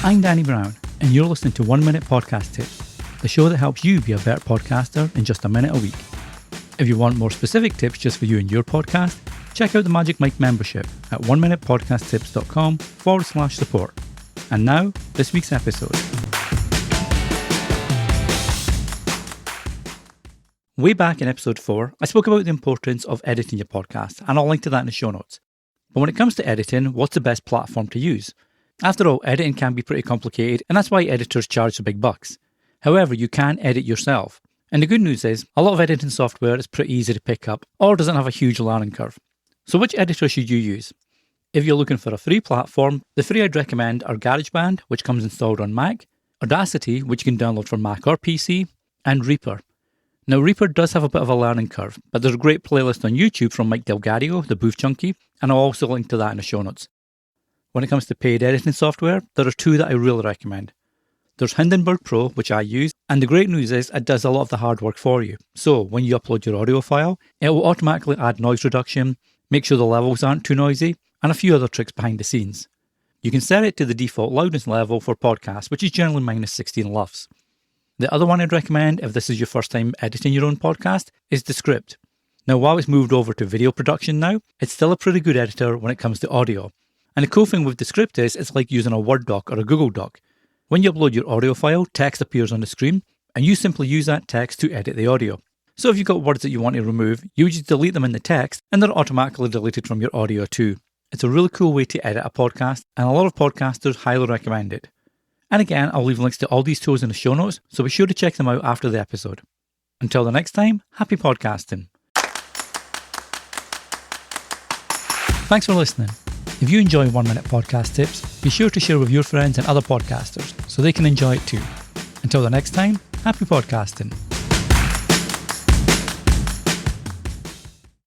I'm Danny Brown, and you're listening to 1 Minute Podcast Tips, the show that helps you be a better podcaster in just a minute a week. If you want more specific tips just for you and your podcast, check out the Magic Mike membership at 1minutepodcasttips.com/support. And now, this week's episode. Way back in episode 4, I spoke about the importance of editing your podcast, and I'll link to that in the show notes. But when it comes to editing, what's the best platform to use? After all, editing can be pretty complicated, and that's why editors charge the big bucks. However, you can edit yourself. And the good news is, a lot of editing software is pretty easy to pick up, or doesn't have a huge learning curve. So which editor should you use? If you're looking for a free platform, the three I'd recommend are GarageBand, which comes installed on Mac, Audacity, which you can download for Mac or PC, and Reaper. Now, Reaper does have a bit of a learning curve, but there's a great playlist on YouTube from Mike Delgadio, the Booth Junkie, and I'll also link to that in the show notes. When it comes to paid editing software, there are two that I really recommend. There's Hindenburg Pro, which I use, and the great news is it does a lot of the hard work for you. So when you upload your audio file, it will automatically add noise reduction, make sure the levels aren't too noisy, and a few other tricks behind the scenes. You can set it to the default loudness level for podcasts, which is generally minus 16 LUFS. The other one I'd recommend, if this is your first time editing your own podcast, is Descript. Now, while it's moved over to video production now, it's still a pretty good editor when it comes to audio. And the cool thing with Descript is it's like using a Word doc or a Google doc. When you upload your audio file, text appears on the screen, and you simply use that text to edit the audio. So if you've got words that you want to remove, you just delete them in the text, and they're automatically deleted from your audio too. It's a really cool way to edit a podcast, and a lot of podcasters highly recommend it. And again, I'll leave links to all these tools in the show notes, so be sure to check them out after the episode. Until the next time, happy podcasting. Thanks for listening. If you enjoy 1 Minute Podcast Tips, be sure to share with your friends and other podcasters so they can enjoy it too. Until the next time, happy podcasting.